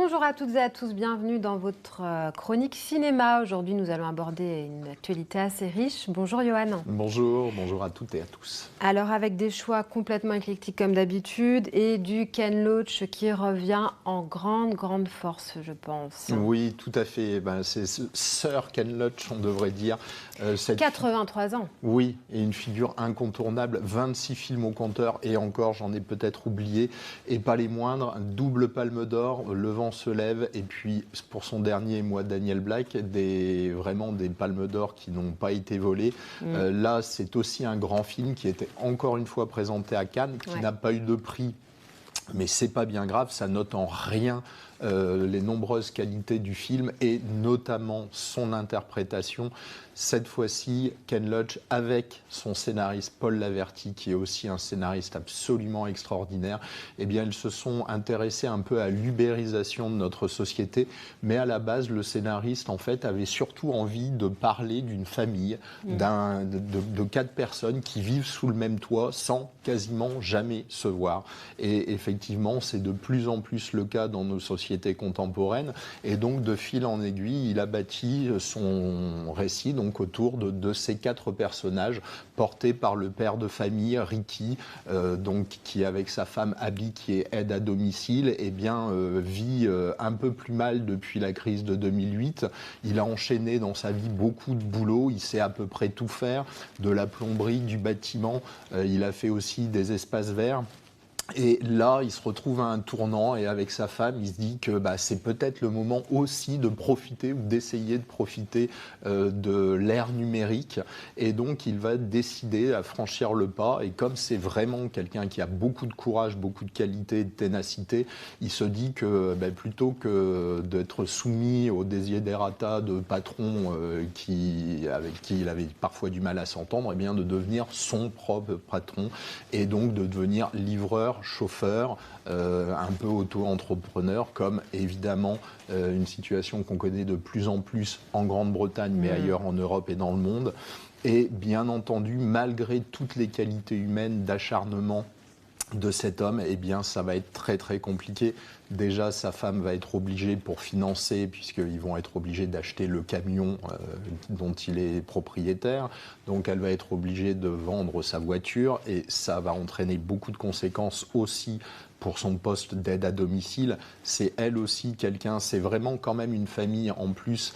Bonjour à toutes et à tous, bienvenue dans votre chronique cinéma. Aujourd'hui, nous allons aborder une actualité assez riche. Bonjour Johan. Bonjour à toutes et à tous. Alors avec des choix complètement éclectiques comme d'habitude et du Ken Loach qui revient en grande force, je pense. Oui, tout à fait. C'est Sir Ken Loach, on devrait dire. 83 ans. Oui, et une figure incontournable. 26 films au compteur, et encore, j'en ai peut-être oublié, et pas les moindres. Double Palme d'Or, Le vent se lève, et puis pour son dernier, moi, Daniel Blake, vraiment des palmes d'or qui n'ont pas été volées. Là, c'est aussi un grand film qui était encore une fois présenté à Cannes, qui n'a pas eu de prix. Mais c'est pas bien grave, ça note en rien les nombreuses qualités du film et notamment son interprétation. Cette fois-ci, Ken Loach avec son scénariste Paul Laverty, qui est aussi un scénariste absolument extraordinaire, eh bien, ils se sont intéressés un peu à l'ubérisation de notre société. Mais à la base, le scénariste, en fait, avait surtout envie de parler d'une famille, de 4 personnes qui vivent sous le même toit sans quasiment jamais se voir. Et effectivement, c'est de plus en plus le cas dans nos sociétés contemporaines. Et donc, de fil en aiguille, il a bâti son récit donc autour de ces 4 personnages portés par le père de famille, Ricky, qui avec sa femme Abby, qui est aide à domicile, vit un peu plus mal depuis la crise de 2008. Il a enchaîné dans sa vie beaucoup de boulot, il sait à peu près tout faire, de la plomberie, du bâtiment, il a fait aussi des espaces verts. Et là, il se retrouve à un tournant et avec sa femme, il se dit que c'est peut-être le moment aussi de profiter ou d'essayer de profiter de l'ère numérique. Et donc, il va décider à franchir le pas. Et comme c'est vraiment quelqu'un qui a beaucoup de courage, beaucoup de qualité et de ténacité, il se dit que plutôt que d'être soumis aux desiderata de patrons avec qui il avait parfois du mal à s'entendre, eh bien de devenir son propre patron et donc de devenir livreur, chauffeur, un peu auto-entrepreneur, comme évidemment une situation qu'on connaît de plus en plus en Grande-Bretagne, mais ailleurs en Europe et dans le monde. Et bien entendu, malgré toutes les qualités humaines d'acharnement de cet homme, eh bien, ça va être très très compliqué. Déjà, sa femme va être obligée pour financer, puisqu'ils vont être obligés d'acheter le camion dont il est propriétaire. Donc, elle va être obligée de vendre sa voiture et ça va entraîner beaucoup de conséquences aussi pour son poste d'aide à domicile. C'est elle aussi quelqu'un, c'est vraiment quand même une famille en plus.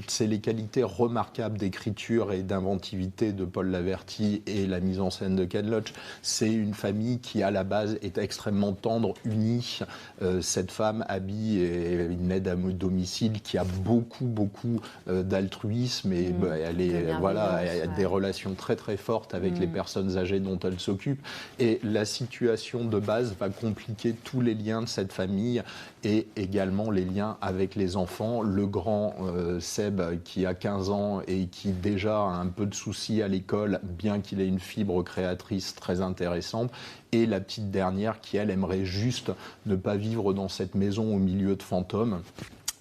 C'est les qualités remarquables d'écriture et d'inventivité de Paul Laverty et la mise en scène de Ken Loach. C'est une famille qui, à la base, est extrêmement tendre, unie. Cette femme, Abby, est une aide à domicile qui a beaucoup d'altruisme et elle a des relations très très fortes avec les personnes âgées dont elle s'occupe. Et la situation de base va compliquer tous les liens de cette famille et également les liens avec les enfants. Le grand Seb, qui a 15 ans et qui déjà a un peu de soucis à l'école, bien qu'il ait une fibre créatrice très intéressante, et la petite dernière qui, elle, aimerait juste ne pas vivre dans cette maison au milieu de fantômes,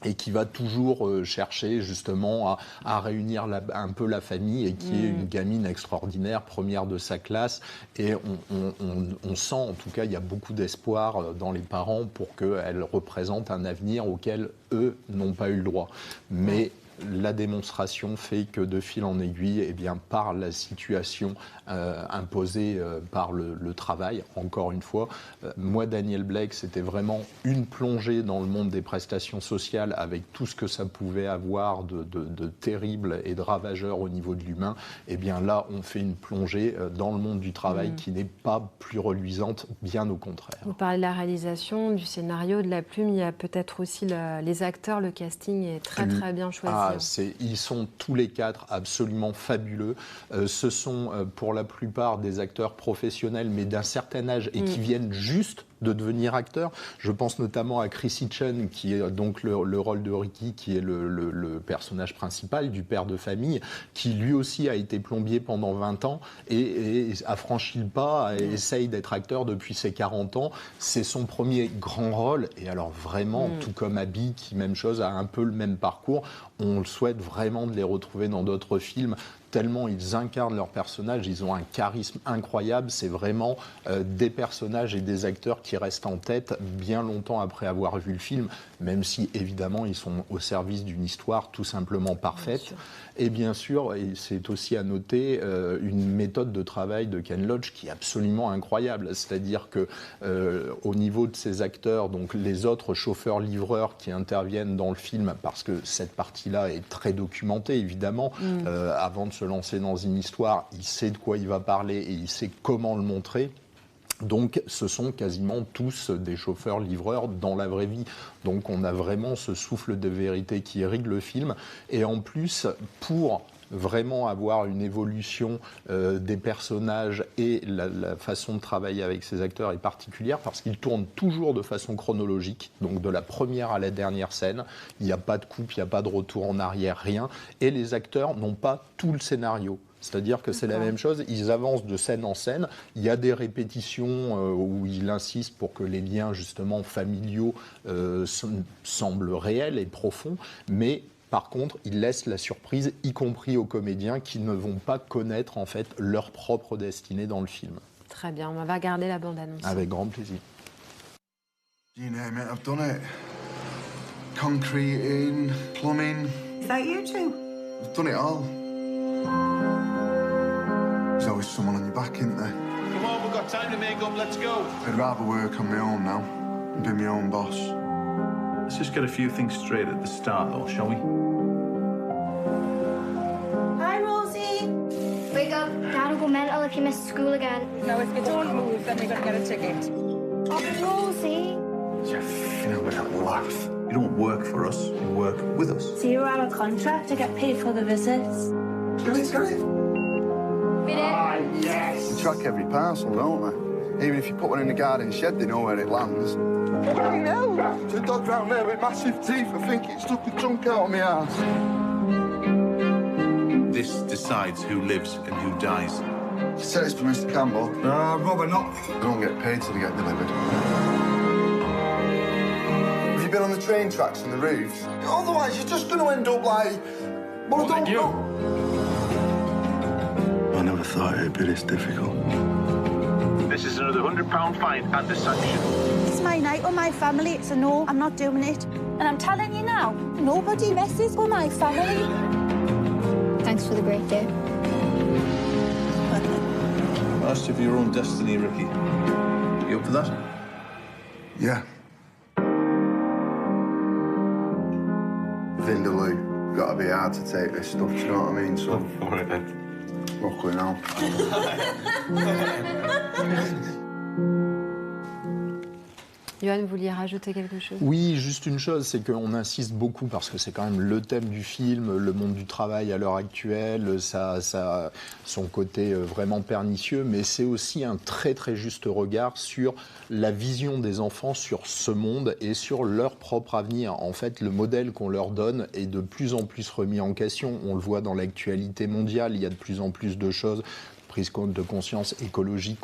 et qui va toujours chercher justement à réunir un peu la famille, et qui est une gamine extraordinaire, première de sa classe. Et on sent, en tout cas, il y a beaucoup d'espoir dans les parents pour qu'elle représente un avenir auquel eux n'ont pas eu le droit. Mais la démonstration fait que de fil en aiguille, eh bien, par la situation imposée par le travail, encore une fois, moi, Daniel Blake, c'était vraiment une plongée dans le monde des prestations sociales avec tout ce que ça pouvait avoir de terrible et de ravageur au niveau de l'humain. Eh bien là, on fait une plongée dans le monde du travail qui n'est pas plus reluisante, bien au contraire. Vous parlez de la réalisation, du scénario, de la plume, il y a peut-être aussi les acteurs, le casting est très très bien choisi. Ils sont tous les 4 absolument fabuleux. Ce sont pour la plupart des acteurs professionnels, mais d'un certain âge et qui viennent juste de devenir acteur. Je pense notamment à Chris Hitchens, qui est donc le rôle de Ricky, qui est le personnage principal du père de famille, qui lui aussi a été plombier pendant 20 ans et a franchi le pas, et essaye d'être acteur depuis ses 40 ans. C'est son premier grand rôle. Et alors vraiment, tout comme Abby, qui, même chose, a un peu le même parcours, on souhaite vraiment de les retrouver dans d'autres films. tellement ils incarnent leurs personnages, ils ont un charisme incroyable, c'est vraiment des personnages et des acteurs qui restent en tête bien longtemps après avoir vu le film, même si évidemment ils sont au service d'une histoire tout simplement parfaite. Et bien sûr, et c'est aussi à noter, une méthode de travail de Ken Loach qui est absolument incroyable, c'est-à-dire que au niveau de ces acteurs, donc les autres chauffeurs-livreurs qui interviennent dans le film, parce que cette partie-là est très documentée évidemment, avant de se lancer dans une histoire, il sait de quoi il va parler et il sait comment le montrer. Donc ce sont quasiment tous des chauffeurs-livreurs dans la vraie vie. Donc on a vraiment ce souffle de vérité qui irrigue le film. Et en plus, pour vraiment avoir une évolution des personnages et la façon de travailler avec ces acteurs est particulière parce qu'ils tournent toujours de façon chronologique, donc de la première à la dernière scène. Il n'y a pas de coupe, il n'y a pas de retour en arrière, rien. Et les acteurs n'ont pas tout le scénario. C'est-à-dire que c'est la même chose, ils avancent de scène en scène, il y a des répétitions où il insiste pour que les liens justement familiaux semblent réels et profonds, mais par contre, il laisse la surprise, y compris aux comédiens qui ne vont pas connaître en fait leur propre destinée dans le film. Très bien, on va regarder la bande-annonce. Avec grand plaisir. You name it, I've done it. Concreting, plumbing. Is that you too? I've done it all. There's always someone on your back, isn't there? Come on, we've got time to make up, let's go. I'd rather work on my own now and be my own boss. Let's just get a few things straight at the start, though, shall we? Hi, Rosie. Wake up. Dad will go mental if you miss school again. No, if you don't move, then you're going to get a ticket. Oh, Rosie. You feel me at laugh. You don't work for us, you work with us. So you're on a contract to get paid for the visits? They track every parcel, don't they? Even if you put one in the garden shed, they know where it lands. I know. There's a dog down there with massive teeth. I think it stuck a chunk out of my ass. This decides who lives and who dies. You said it's for Mr. Campbell. Robert, not. They don't get paid till they get delivered. Have you been on the train tracks and the roofs? Otherwise, you're just going to end up like... Well, I don't know. I never thought it'd be this difficult. This is another £100 fine and a sanction. It's my night with my family. It's a no, I'm not doing it. And I'm telling you now, nobody messes with my family. Thanks for the great day. Master of your own destiny, Ricky. You up for that? Yeah. Vindaloo. Gotta be hard to take this stuff, do you know what I mean? So, All right, then. luckily now. Yoann, vous vouliez rajouter quelque chose? Oui, juste une chose, c'est qu'on insiste beaucoup parce que c'est quand même le thème du film, le monde du travail à l'heure actuelle, son côté vraiment pernicieux, mais c'est aussi un très très juste regard sur la vision des enfants sur ce monde et sur leur propre avenir. En fait, le modèle qu'on leur donne est de plus en plus remis en question. On le voit dans l'actualité mondiale, il y a de plus en plus de choses, prise de conscience écologique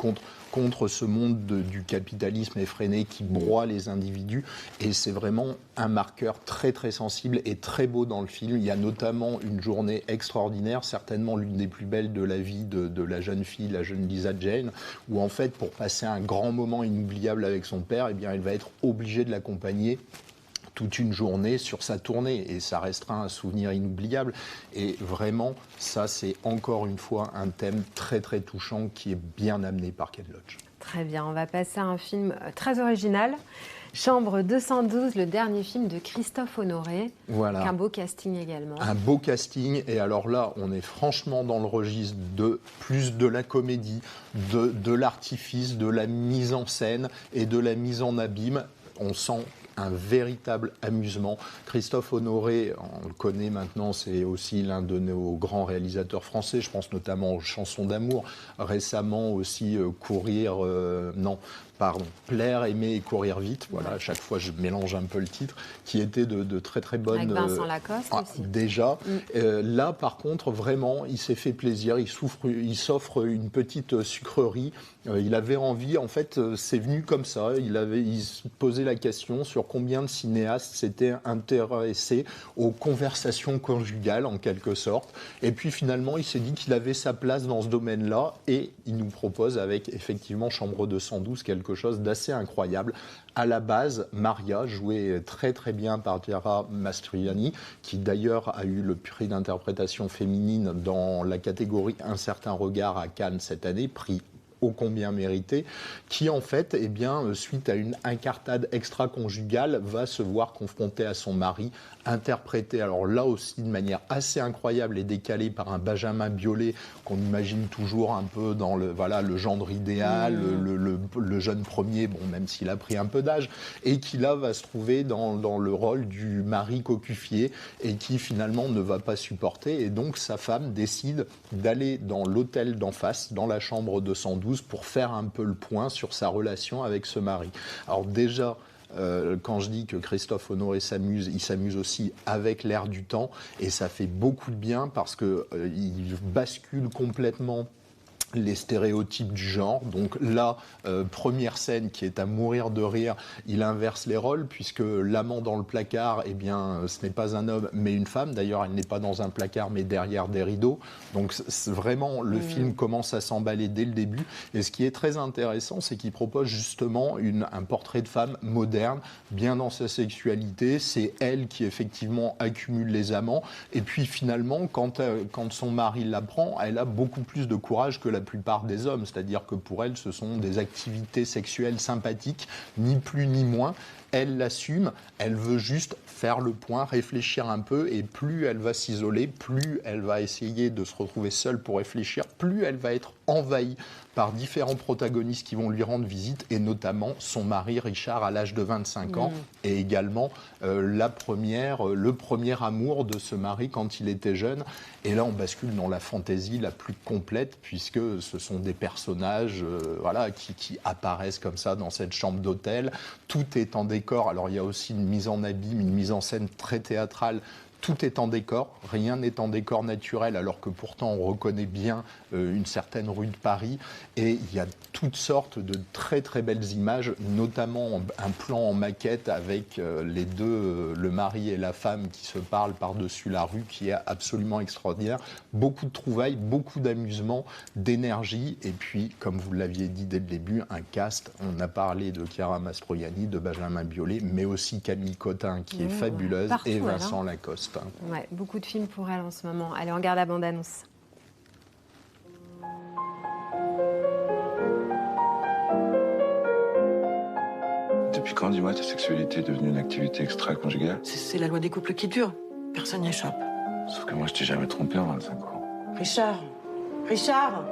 contre ce monde du capitalisme effréné qui broie les individus. Et c'est vraiment un marqueur très très sensible et très beau dans le film. Il y a notamment une journée extraordinaire, certainement l'une des plus belles de la vie de la jeune fille, la jeune Lisa Jane, où en fait, pour passer un grand moment inoubliable avec son père, eh bien, elle va être obligée de l'accompagner toute une journée sur sa tournée et ça restera un souvenir inoubliable. Et vraiment, ça c'est encore une fois un thème très très touchant qui est bien amené par Ken Loach. Très bien, on va passer à un film très original. Chambre 212, le dernier film de Christophe Honoré. Voilà. Avec un beau casting également. Un beau casting, et alors là, on est franchement dans le registre de plus de la comédie, de l'artifice, de la mise en scène et de la mise en abîme. On sent un véritable amusement. Christophe Honoré, on le connaît maintenant, c'est aussi l'un de nos grands réalisateurs français. Je pense notamment aux Chansons d'amour. Récemment aussi, Plaire, aimer et courir vite. Voilà, à chaque fois je mélange un peu le titre, qui était de très très bonne. Avec Vincent Lacoste aussi. Déjà, là par contre vraiment, il s'est fait plaisir. Il s'offre une petite sucrerie. Il avait envie, en fait, c'est venu comme ça. Il se posait la question sur combien de cinéastes s'étaient intéressés aux conversations conjugales, en quelque sorte. Et puis finalement, il s'est dit qu'il avait sa place dans ce domaine-là et il nous propose avec effectivement Chambre 212 quelque chose d'assez incroyable. À la base, Maria, jouée très très bien par Chiara Mastroianni, qui d'ailleurs a eu le prix d'interprétation féminine dans la catégorie Un certain regard à Cannes cette année, prix ô combien mérité, qui en fait, suite à une incartade extra-conjugale, va se voir confrontée à son mari, interprété, alors là aussi de manière assez incroyable et décalée par un Benjamin Biolay, qu'on imagine toujours un peu dans le gendre idéal, le jeune premier, bon, même s'il a pris un peu d'âge, et qui là va se trouver dans le rôle du mari cocufié, et qui finalement ne va pas supporter, et donc sa femme décide d'aller dans l'hôtel d'en face, dans la chambre 212, pour faire un peu le point sur sa relation avec ce mari. Alors déjà, quand je dis que Christophe Honoré s'amuse, il s'amuse aussi avec l'air du temps, et ça fait beaucoup de bien parce qu'il bascule complètement les stéréotypes du genre. Donc là, première scène qui est à mourir de rire, il inverse les rôles puisque l'amant dans le placard, ce n'est pas un homme mais une femme. D'ailleurs, elle n'est pas dans un placard mais derrière des rideaux. Donc vraiment, le film commence à s'emballer dès le début. Et ce qui est très intéressant, c'est qu'il propose justement un portrait de femme moderne, bien dans sa sexualité. C'est elle qui effectivement accumule les amants. Et puis finalement, quand son mari l'apprend, elle a beaucoup plus de courage que la plupart des hommes, c'est-à-dire que pour elle, ce sont des activités sexuelles sympathiques, ni plus ni moins. Elle l'assume, elle veut juste faire le point, réfléchir un peu, et plus elle va s'isoler, plus elle va essayer de se retrouver seule pour réfléchir, plus elle va être envahie par différents protagonistes qui vont lui rendre visite, et notamment son mari Richard à l'âge de 25 ans, et également le premier amour de ce mari quand il était jeune. Et là, on bascule dans la fantaisie la plus complète, puisque ce sont des personnages qui apparaissent comme ça dans cette chambre d'hôtel. Tout est en décor. Alors, il y a aussi une mise en abîme, une mise en scène très théâtrale. Tout est en décor, rien n'est en décor naturel, alors que pourtant on reconnaît bien une certaine rue de Paris. Et il y a toutes sortes de très très belles images, notamment un plan en maquette avec les deux, le mari et la femme qui se parlent par-dessus la rue, qui est absolument extraordinaire. Beaucoup de trouvailles, beaucoup d'amusement, d'énergie, et puis, comme vous l'aviez dit dès le début, un cast. On a parlé de Chiara Mastroianni, de Benjamin Biolay, mais aussi Camille Cotin, qui est fabuleuse, partout, et Vincent Lacoste. Ouais, beaucoup de films pour elle en ce moment. Allez, on regarde la bande-annonce. Depuis quand, dis-moi, ta sexualité est devenue une activité extra-conjugale? C'est la loi des couples qui durent. Personne n'y échappe. Sauf que moi, je t'ai jamais trompé en 25 ans. Richard! Richard!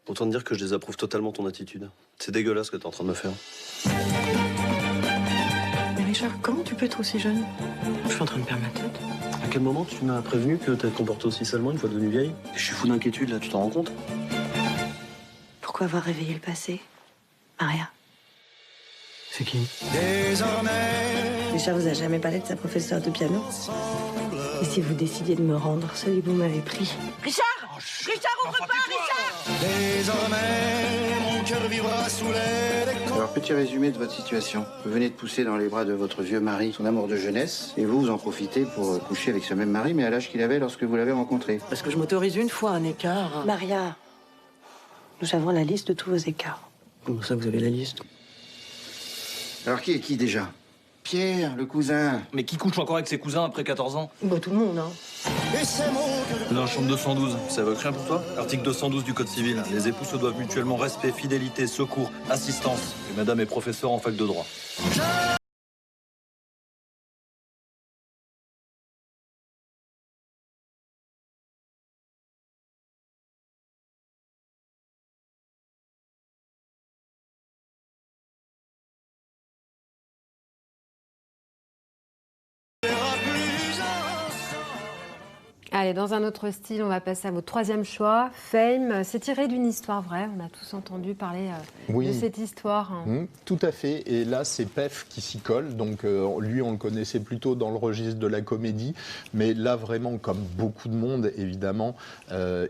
Autant te dire que je désapprouve totalement ton attitude. C'est dégueulasse ce que t'es en train de me faire. Mais Richard, comment tu peux être aussi jeune? Je suis en train de perdre ma tête. À quel moment tu m'as prévenu que t'allais te comporter aussi salement une fois devenue vieille? Je suis fou d'inquiétude là, tu t'en rends compte? Pourquoi avoir réveillé le passé? Maria. C'est qui? Richard vous a jamais parlé de sa professeure de piano? Et si vous décidiez de me rendre celui que vous m'avez pris? Richard! Richard, ouvre pas, Richard! Alors, petit résumé de votre situation. Vous venez de pousser dans les bras de votre vieux mari son amour de jeunesse, et vous en profitez pour coucher avec ce même mari, mais à l'âge qu'il avait lorsque vous l'avez rencontré. Parce que je m'autorise une fois un écart. Maria, nous avons la liste de tous vos écarts. Comment ça, vous avez la liste? Alors, qui est qui déjà? Pierre, le cousin. Mais qui couche encore avec ses cousins après 14 ans? Bah, tout le monde, hein. Dans la chambre 212, ça évoque rien pour toi? Article 212 du Code civil. Les époux se doivent mutuellement respect, fidélité, secours, assistance. Et madame est professeure en fac de droit. Allez, dans un autre style, on va passer à votre troisième choix, Fame. C'est tiré d'une histoire vraie, on a tous entendu parler de cette histoire. Tout à fait, et là c'est Pef qui s'y colle, donc lui on le connaissait plutôt dans le registre de la comédie, mais là vraiment comme beaucoup de monde évidemment,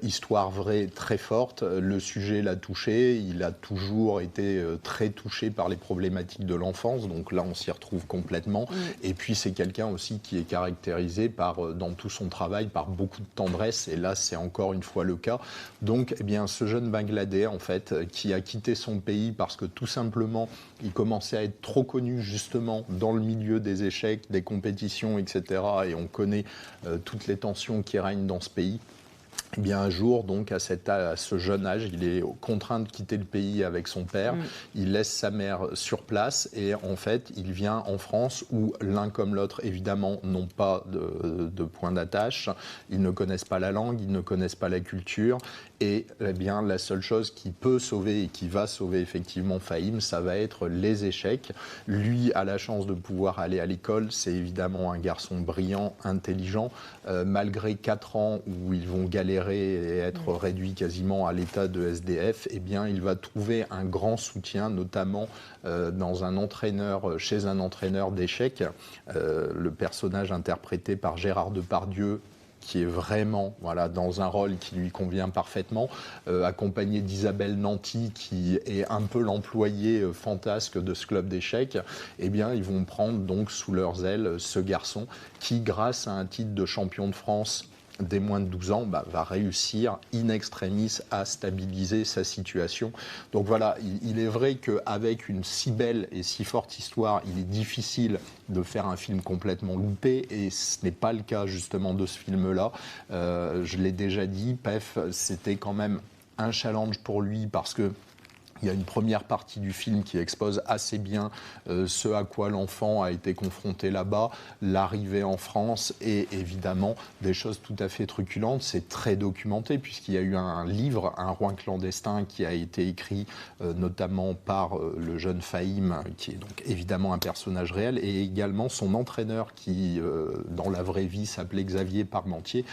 histoire vraie très forte, le sujet l'a touché, il a toujours été très touché par les problématiques de l'enfance, donc là on s'y retrouve complètement, et puis c'est quelqu'un aussi qui est caractérisé par, dans tout son travail, par beaucoup de tendresse, et là c'est encore une fois le cas. Donc eh bien, ce jeune Bangladais en fait, qui a quitté son pays parce que tout simplement il commençait à être trop connu justement dans le milieu des échecs, des compétitions, etc. Et on connaît toutes les tensions qui règnent dans ce pays. Eh bien, un jour, donc, à ce jeune âge, il est contraint de quitter le pays avec son père. Il laisse sa mère sur place et, en fait, il vient en France où l'un comme l'autre, évidemment, n'ont pas de point d'attache. Ils ne connaissent pas la langue, ils ne connaissent pas la culture. Et eh bien, la seule chose qui peut sauver et qui va sauver effectivement Fahim, ça va être les échecs. Lui a la chance de pouvoir aller à l'école. C'est évidemment un garçon brillant, intelligent. Malgré 4 ans où ils vont galérer et être réduits quasiment à l'état de SDF, eh bien, il va trouver un grand soutien, notamment chez un entraîneur d'échecs. Le personnage interprété par Gérard Depardieu, qui est vraiment dans un rôle qui lui convient parfaitement, accompagné d'Isabelle Nanty, qui est un peu l'employé fantasque de ce club d'échecs. Eh bien, ils vont prendre donc sous leurs ailes ce garçon qui, grâce à un titre de champion de France des moins de 12 ans, va réussir in extremis à stabiliser sa situation. Donc voilà, il est vrai qu'avec une si belle et si forte histoire, il est difficile de faire un film complètement loupé, et ce n'est pas le cas justement de ce film-là. Je l'ai déjà dit, Pef, c'était quand même un challenge pour lui parce que il y a une première partie du film qui expose assez bien ce à quoi l'enfant a été confronté là-bas, l'arrivée en France et évidemment des choses tout à fait truculentes. C'est très documenté puisqu'il y a eu un livre, Un roi clandestin, qui a été écrit notamment par le jeune Fahim, qui est donc évidemment un personnage réel, et également son entraîneur qui, dans la vraie vie, s'appelait Xavier Parmentier,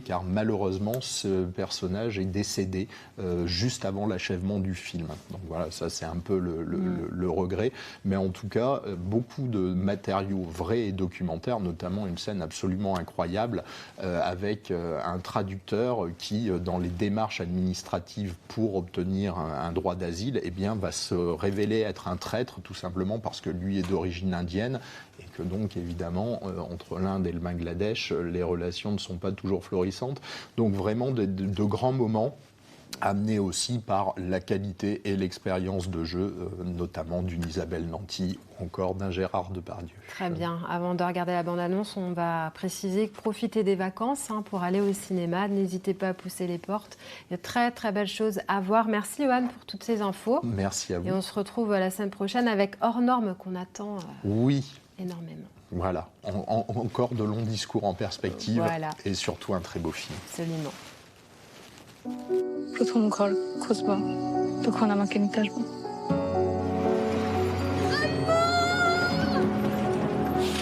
car malheureusement ce personnage est décédé juste avant l'achèvement du film. Donc voilà, ça c'est un peu le regret. Mais en tout cas, beaucoup de matériaux vrais et documentaires, notamment une scène absolument incroyable avec un traducteur qui, dans les démarches administratives pour obtenir un droit d'asile, eh bien, va se révéler être un traître, tout simplement parce que lui est d'origine indienne et que donc, évidemment, entre l'Inde et le Bangladesh, les relations ne sont pas toujours florissantes. Donc vraiment de grands moments, amené aussi par la qualité et l'expérience de jeu, notamment d'une Isabelle Nanty ou encore d'un Gérard Depardieu. Très bien. Avant de regarder la bande-annonce, on va préciser que profitez des vacances pour aller au cinéma. N'hésitez pas à pousser les portes. Il y a de très, très belles choses à voir. Merci, Johan, pour toutes ces infos. Merci à vous. Et on se retrouve la semaine prochaine avec Hors Normes qu'on attend énormément. Voilà. Encore de longs discours en perspective et surtout un très beau film. Absolument. প্রথম ঘর খুঁজবো তখন আমাকে নিতে আসবো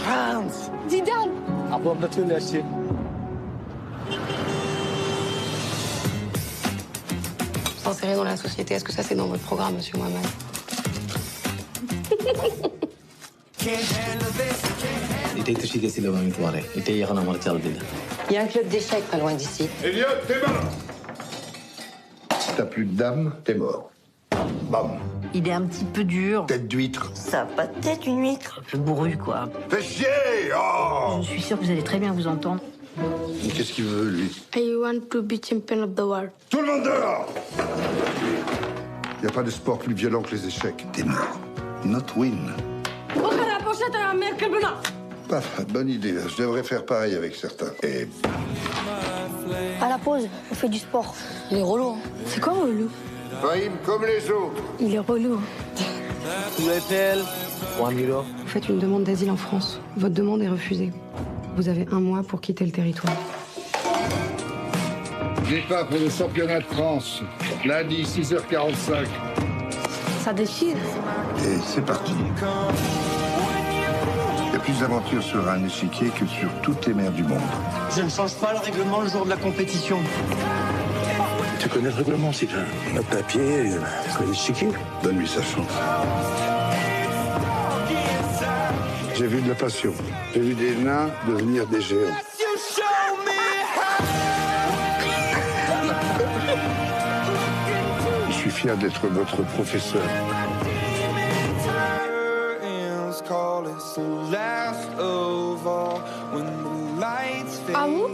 Franz! Zidane! আপু আমরা চলে আসছি S'insérer dans la société, est-ce que ça c'est dans votre programme, monsieur Mohamed? এটাই তো শিখেছিলাম আমি তোমারে, এটাই এখন আমার চাল দিলে। Il y a un club d'échecs pas loin d'ici. Elliot, t'es mort! Si t'as plus de dame, t'es mort. Bam! Il est un petit peu dur. Tête d'huître. Ça a pas de tête, une huître. Un peu bourru, quoi. Fais chier! Oh! Je suis sûre que vous allez très bien vous entendre. Mais qu'est-ce qu'il veut, lui? I want to be champion of the world. Tout le monde dehors! Y a pas de sport plus violent que les échecs. T'es mort. Not win. Paf, bonne idée. Je devrais faire pareil avec certains. Et... À la pause, on fait du sport. Il est relou. C'est quoi relou? Fahim comme les autres. Il est relou. Tu appelles 1 euro. Vous faites une demande d'asile en France. Votre demande est refusée. Vous avez 1 mois pour quitter le territoire. Départ pour le championnat de France. Lundi, 6h45. Ça déchire. Et c'est parti. Et plus d'aventures sur un échiquier que sur toutes les mers du monde. Je ne change pas le règlement le jour de la compétition. Tu connais le règlement, Sylvain? Le papier, l'échiquier. Donne-lui sa chance. J'ai vu de la passion. J'ai vu des nains devenir des géants. Je suis fier d'être votre professeur. Ah bon?